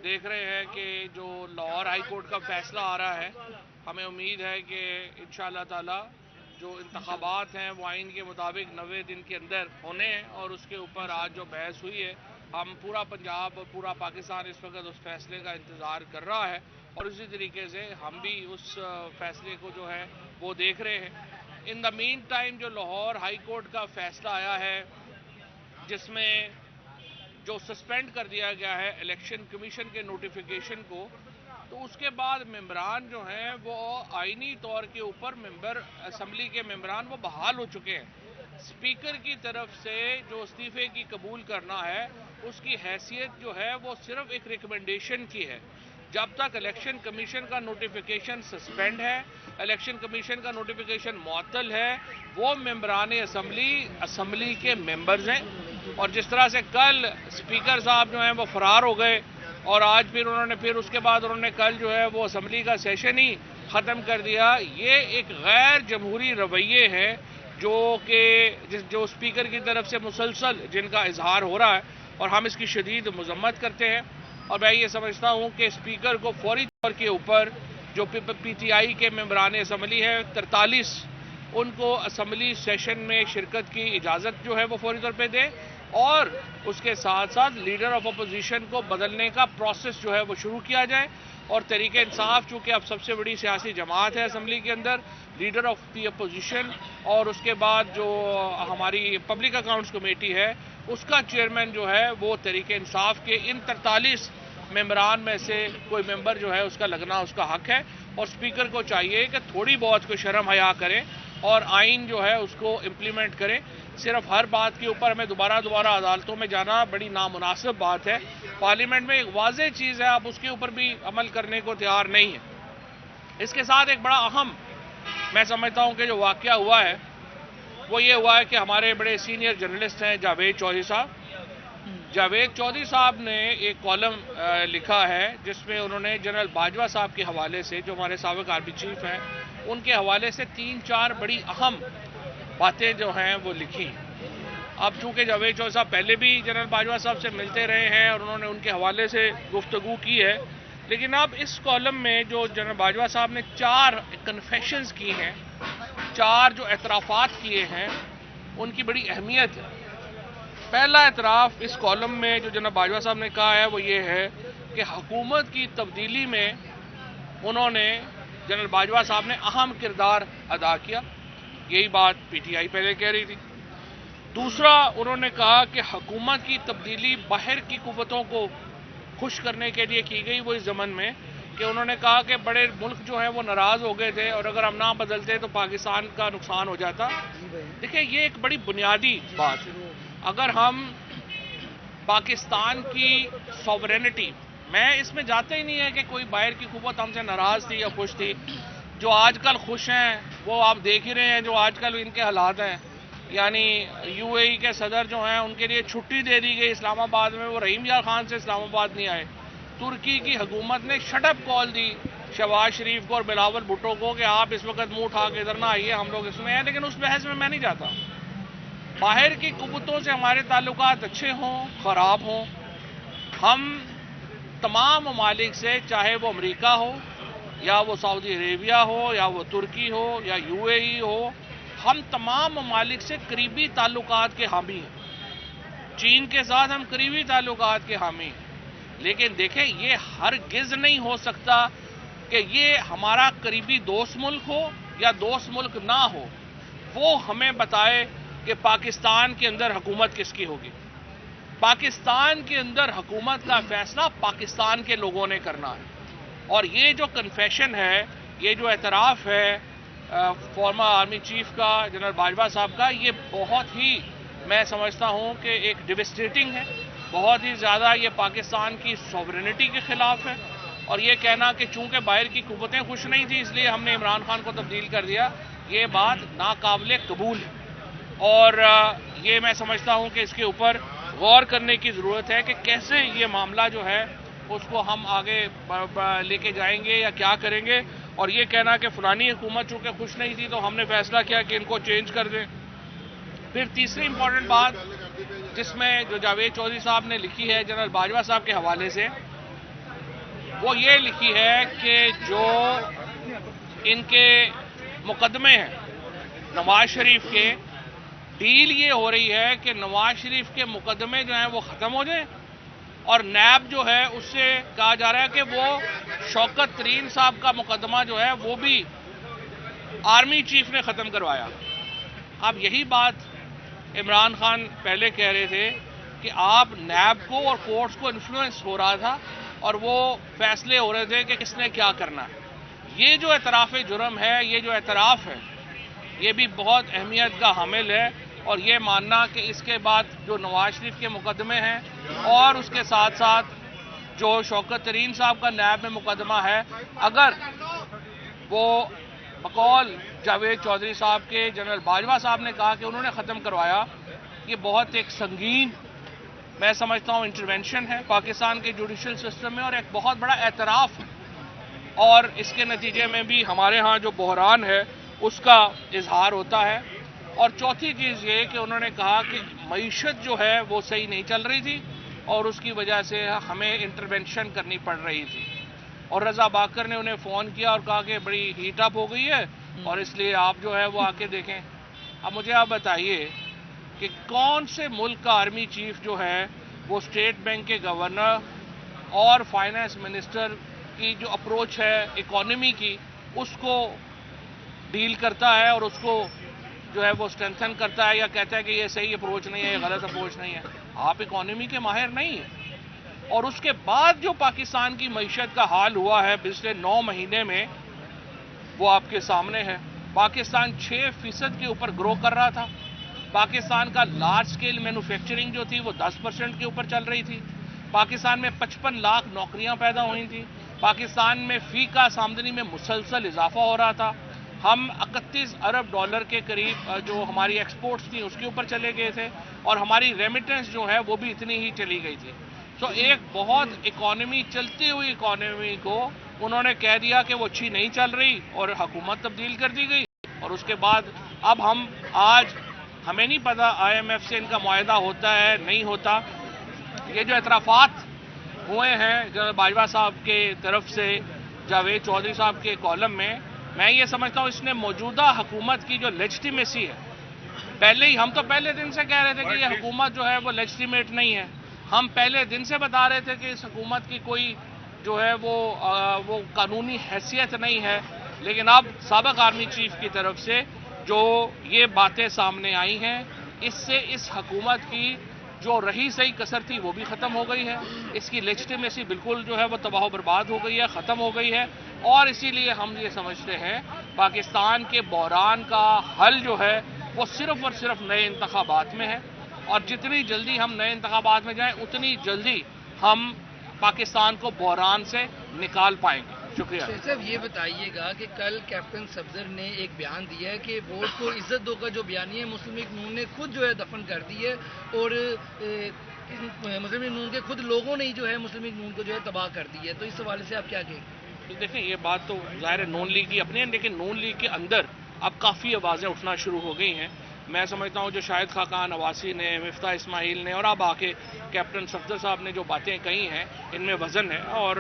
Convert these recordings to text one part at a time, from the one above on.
دیکھ رہے ہیں کہ جو لاہور ہائی کورٹ کا فیصلہ آ رہا ہے، ہمیں امید ہے کہ انشاءاللہ تعالی جو انتخابات ہیں وہ آئین کے مطابق 90 دن کے اندر ہونے ہیں، اور اس کے اوپر آج جو بحث ہوئی ہے، ہم پورا پنجاب اور پورا پاکستان اس وقت اس فیصلے کا انتظار کر رہا ہے، اور اسی طریقے سے ہم بھی اس فیصلے کو جو ہے وہ دیکھ رہے ہیں۔ ان دا مین ٹائم جو لاہور ہائی کورٹ کا فیصلہ آیا ہے، جس میں جو سسپینڈ کر دیا گیا ہے الیکشن کمیشن کے نوٹیفیکیشن کو، تو اس کے بعد ممبران جو ہیں وہ آئینی طور کے اوپر ممبر اسمبلی کے ممبران وہ بحال ہو چکے ہیں۔ اسپیکر کی طرف سے جو استعفے کی قبول کرنا ہے، اس کی حیثیت جو ہے وہ صرف ایک ریکمنڈیشن کی ہے۔ جب تک الیکشن کمیشن کا نوٹیفیکیشن سسپینڈ ہے، الیکشن کمیشن کا نوٹیفیکیشن معطل ہے، وہ ممبران اسمبلی کے ممبرز ہیں۔ اور جس طرح سے کل اسپیکر صاحب جو ہیں وہ فرار ہو گئے، اور آج پھر اس کے بعد انہوں نے کل جو ہے وہ اسمبلی کا سیشن ہی ختم کر دیا، یہ ایک غیر جمہوری رویے ہیں جو اسپیکر کی طرف سے مسلسل جن کا اظہار ہو رہا ہے، اور ہم اس کی شدید مذمت کرتے ہیں۔ اور میں یہ سمجھتا ہوں کہ اسپیکر کو فوری طور کے اوپر جو پی ٹی آئی کے ممبران اسمبلی ہیں 43، ان کو اسمبلی سیشن میں شرکت کی اجازت جو ہے وہ فوری طور پہ دے، اور اس کے ساتھ ساتھ لیڈر آف اپوزیشن کو بدلنے کا پروسیس جو ہے وہ شروع کیا جائے، اور تحریک انصاف چونکہ اب سب سے بڑی سیاسی جماعت ہے اسمبلی کے اندر، لیڈر آف دی اپوزیشن، اور اس کے بعد جو ہماری پبلک اکاؤنٹس کمیٹی ہے اس کا چیئرمین جو ہے وہ تحریک انصاف کے ان 43 ممبران میں سے کوئی ممبر جو ہے اس کا لگنا اس کا حق ہے، اور اسپیکر کو چاہیے کہ تھوڑی بہت کوئی شرم حیا کریں اور آئین جو ہے اس کو امپلیمنٹ کریں۔ صرف ہر بات کے اوپر ہمیں دوبارہ عدالتوں میں جانا بڑی نامناسب بات ہے۔ پارلیمنٹ میں ایک واضح چیز ہے، آپ اس کے اوپر بھی عمل کرنے کو تیار نہیں ہے۔ اس کے ساتھ ایک بڑا اہم میں سمجھتا ہوں کہ جو واقعہ ہوا ہے وہ یہ ہوا ہے کہ ہمارے بڑے سینئر جرنلسٹ ہیں جاوید چودھری صاحب، جاوید چودھری صاحب نے ایک کالم لکھا ہے جس میں انہوں نے جنرل باجوہ صاحب کے حوالے سے، جو ہمارے سابق آرمی چیف ہیں، ان کے حوالے سے 3-4 بڑی اہم باتیں جو ہیں وہ لکھی۔ اب چونکہ جاوید چودھری صاحب پہلے بھی جنرل باجوہ صاحب سے ملتے رہے ہیں اور انہوں نے ان کے حوالے سے گفتگو کی ہے، لیکن اب اس کالم میں جو جنرل باجوہ صاحب نے 4 کنفیشنز کی ہیں، 4 جو اعترافات کیے ہیں، ان کی بڑی اہمیت ہے۔ پہلا اعتراف اس کالم میں جو جناب باجوہ صاحب نے کہا ہے وہ یہ ہے کہ حکومت کی تبدیلی میں انہوں نے جنرل باجوہ صاحب نے اہم کردار ادا کیا، یہی بات پی ٹی آئی پہلے کہہ رہی تھی۔ دوسرا انہوں نے کہا کہ حکومت کی تبدیلی باہر کی قوتوں کو خوش کرنے کے لیے کی گئی، وہ اس ضمن میں کہ انہوں نے کہا کہ بڑے ملک جو ہیں وہ ناراض ہو گئے تھے، اور اگر ہم نہ بدلتے تو پاکستان کا نقصان ہو جاتا۔ دیکھیں یہ ایک بڑی بنیادی بات ہے۔ اگر ہم پاکستان کی سوورینٹی، میں اس میں جاتا ہی نہیں ہے کہ کوئی باہر کی قوت ہم سے ناراض تھی یا خوش تھی، جو آج کل خوش ہیں وہ آپ دیکھ ہی رہے ہیں جو آج کل ان کے حالات ہیں، یعنی یو اے ای کے صدر جو ہیں ان کے لیے چھٹی دے دی گئی اسلام آباد میں، وہ رحیم یار خان سے اسلام آباد نہیں آئے۔ ترکی کی حکومت نے شٹ اپ کال دی شہباز شریف کو اور بلاول بھٹو کو کہ آپ اس وقت منہ اٹھا کے ادھر نہ آئیے، ہم لوگ اس میں ہیں، لیکن اس بحث میں نہیں جاتا۔ باہر کی قوتوں سے ہمارے تعلقات اچھے ہوں خراب ہوں، ہم تمام ممالک سے، چاہے وہ امریکہ ہو یا وہ سعودی عربیہ ہو یا وہ ترکی ہو یا یو اے ای ہو، ہم تمام ممالک سے قریبی تعلقات کے حامی ہیں۔ چین کے ساتھ ہم قریبی تعلقات کے حامی ہیں، لیکن دیکھیں یہ ہرگز نہیں ہو سکتا کہ یہ ہمارا قریبی دوست ملک ہو یا دوست ملک نہ ہو، وہ ہمیں بتائے کہ پاکستان کے اندر حکومت کس کی ہوگی۔ پاکستان کے اندر حکومت کا فیصلہ پاکستان کے لوگوں نے کرنا ہے، اور یہ جو کنفیشن ہے، یہ جو اعتراف ہے فارمر آرمی چیف کا جنرل باجوہ صاحب کا، یہ بہت ہی میں سمجھتا ہوں کہ ایک ڈیوسٹیٹنگ ہے، بہت ہی زیادہ یہ پاکستان کی سوورینٹی کے خلاف ہے، اور یہ کہنا کہ چونکہ باہر کی قوتیں خوش نہیں تھیں اس لیے ہم نے عمران خان کو تبدیل کر دیا، یہ بات ناقابل قبول ہے۔ اور یہ میں سمجھتا ہوں کہ اس کے اوپر غور کرنے کی ضرورت ہے کہ کیسے یہ معاملہ جو ہے اس کو ہم آگے لے کے جائیں گے یا کیا کریں گے، اور یہ کہنا کہ فلانی حکومت چونکہ خوش نہیں تھی تو ہم نے فیصلہ کیا کہ ان کو چینج کر دیں۔ پھر تیسری امپورٹنٹ بات جس میں جو جاوید چودھری صاحب نے لکھی ہے جنرل باجوہ صاحب کے حوالے سے، وہ یہ لکھی ہے کہ جو ان کے مقدمے ہیں نواز شریف کے، ڈیل یہ ہو رہی ہے کہ نواز شریف کے مقدمے جو ہیں وہ ختم ہو جائیں، اور نیب جو ہے اس سے کہا جا رہا ہے کہ وہ شوکت ترین صاحب کا مقدمہ جو ہے وہ بھی آرمی چیف نے ختم کروایا۔ اب یہی بات عمران خان پہلے کہہ رہے تھے کہ آپ نیب کو اور کورٹس کو انفلوئنس ہو رہا تھا اور وہ فیصلے ہو رہے تھے کہ کس نے کیا کرنا ہے۔ یہ جو اعتراف جرم ہے، یہ جو اعتراف ہے، یہ بھی بہت اہمیت کا حامل ہے، اور یہ ماننا کہ اس کے بعد جو نواز شریف کے مقدمے ہیں اور اس کے ساتھ ساتھ جو شوکت ترین صاحب کا نیب میں مقدمہ ہے، اگر وہ بقول جاوید چودھری صاحب کے جنرل باجوہ صاحب نے کہا کہ انہوں نے ختم کروایا، یہ بہت ایک سنگین میں سمجھتا ہوں انٹرونشن ہے پاکستان کے جوڈیشل سسٹم میں، اور ایک بہت بڑا اعتراف ہے، اور اس کے نتیجے میں بھی ہمارے ہاں جو بحران ہے اس کا اظہار ہوتا ہے۔ اور چوتھی چیز یہ کہ انہوں نے کہا کہ معیشت جو ہے وہ صحیح نہیں چل رہی تھی اور اس کی وجہ سے ہمیں انٹرونشن کرنی پڑ رہی تھی، اور رضا باکر نے انہیں فون کیا اور کہا کہ بڑی ہیٹ اپ ہو گئی ہے اور اس لیے آپ جو ہے وہ آ کے دیکھیں۔ اب مجھے آپ بتائیے کہ کون سے ملک کا آرمی چیف جو ہے وہ اسٹیٹ بینک کے گورنر اور فائنانس منسٹر کی جو اپروچ ہے اکانومی کی اس کو ڈیل کرتا ہے اور اس کو جو ہے وہ اسٹرینتھن کرتا ہے، یا کہتا ہے کہ یہ صحیح اپروچ نہیں ہے، یہ غلط اپروچ نہیں ہے؟ آپ اکانومی کے ماہر نہیں ہیں۔ اور اس کے بعد جو پاکستان کی معیشت کا حال ہوا ہے پچھلے 9 مہینے میں وہ آپ کے سامنے ہے۔ پاکستان 6% کے اوپر گرو کر رہا تھا، پاکستان کا لارج سکیل مینوفیکچرنگ جو تھی وہ 10% کے اوپر چل رہی تھی، پاکستان میں 55 لاکھ نوکریاں پیدا ہوئی تھیں، پاکستان میں فی کا آمدنی میں مسلسل اضافہ ہو رہا تھا، ہم 31 ارب ڈالر کے قریب جو ہماری ایکسپورٹس تھیں اس کے اوپر چلے گئے تھے، اور ہماری ریمیٹنس جو ہے وہ بھی اتنی ہی چلی گئی تھی۔ تو ایک بہت اکانومی چلتی ہوئی اکانومی کو انہوں نے کہہ دیا کہ وہ اچھی نہیں چل رہی اور حکومت تبدیل کر دی گئی، اور اس کے بعد اب آج ہمیں نہیں پتا آئی ایم ایف سے ان کا معاہدہ ہوتا ہے نہیں ہوتا۔ یہ جو اعترافات ہوئے ہیں جنرل باجوہ صاحب کے طرف سے جاوید چودھری صاحب کے کالم میں یہ سمجھتا ہوں اس نے موجودہ حکومت کی جو لیجٹیمیسی ہے، ہم تو پہلے دن سے کہہ رہے تھے کہ یہ حکومت جو ہے وہ لیجٹیمیٹ نہیں ہے، ہم پہلے دن سے بتا رہے تھے کہ اس حکومت کی کوئی جو ہے وہ قانونی حیثیت نہیں ہے، لیکن اب سابق آرمی چیف کی طرف سے جو یہ باتیں سامنے آئی ہیں، اس سے اس حکومت کی جو رہی صحیح کسر تھی وہ بھی ختم ہو گئی ہے، اس کی لیجٹیمیسی بالکل جو ہے وہ تباہ و برباد ہو گئی ہے، ختم ہو گئی ہے، اور اسی لیے ہم یہ سمجھتے ہیں پاکستان کے بحران کا حل جو ہے وہ صرف اور صرف نئے انتخابات میں ہے، اور جتنی جلدی ہم نئے انتخابات میں جائیں اتنی جلدی ہم پاکستان کو بحران سے نکال پائیں گے۔ شکریہ صاحب، یہ بتائیے گا کہ کل کیپٹن صفدر نے ایک بیان دیا ہے کہ ووٹ کو عزت دو کا جو بیانیہ ہے مسلم لیگ نون نے خود جو ہے دفن کر دی ہے، اور مسلم لیگ نون کے خود لوگوں نے ہی جو ہے مسلم لیگ نون کو جو ہے تباہ کر دی ہے، تو اس حوالے سے آپ کیا کہیں گے؟ دیکھیں، یہ بات تو ظاہر ہے نون لیگ کی اپنی ہے، لیکن نون لیگ کے اندر اب کافی آوازیں اٹھنا شروع ہو گئی ہیں۔ میں سمجھتا ہوں جو شاہد خاقان عواسی نے، مفتاح اسماعیل نے، اور اب آ کے کیپٹن صفدر صاحب نے جو باتیں کہی ہیں ان میں وزن ہے، اور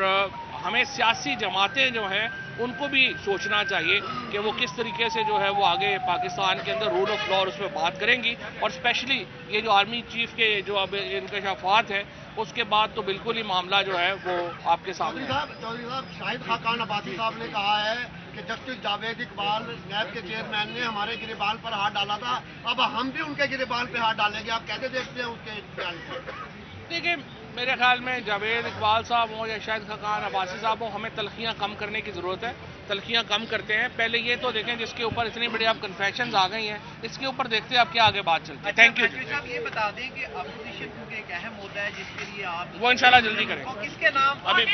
ہمیں سیاسی جماعتیں جو ہیں ان کو بھی سوچنا چاہیے کہ وہ کس طریقے سے جو ہے وہ آگے پاکستان کے اندر رول آف لا اور اس پہ بات کریں گی، اور اسپیشلی یہ جو آرمی چیف کے جو اب انکشافات ہیں اس کے بعد تو بالکل ہی معاملہ جو ہے وہ آپ کے سامنے ہے۔ چودھری صاحب، شاہد خاقان عباسی صاحب نے کہا ہے کہ جسٹس جاوید اقبال نیب کے چیئرمین نے ہمارے گریبان پر ہاتھ ڈالا تھا، اب ہم بھی ان کے گریبان پہ ہاتھ ڈالیں گے، آپ کیسے دیکھتے ہیں اس کے بیان کو؟ دیکھیں، میرے خیال میں جاوید اقبال صاحب ہوں یا شاہد خاقان عباسی صاحب ہوں، ہمیں تلخیاں کم کرنے کی ضرورت ہے، تلخیاں کم کرتے ہیں۔ پہلے یہ تو دیکھیں جس کے اوپر اتنی بڑی آپ کنفیشنز آ گئی ہیں، اس کے اوپر دیکھتے ہیں آپ کیا آگے بات چلتی ہے۔ تھینک یو صاحب، یہ بتا دیں کہ اپوزیشن کیونکہ ایک اہم ہوتا ہے جس کے لیے آپ وہ انشاءاللہ جلدی کریں گے۔ کس کے نام ابھی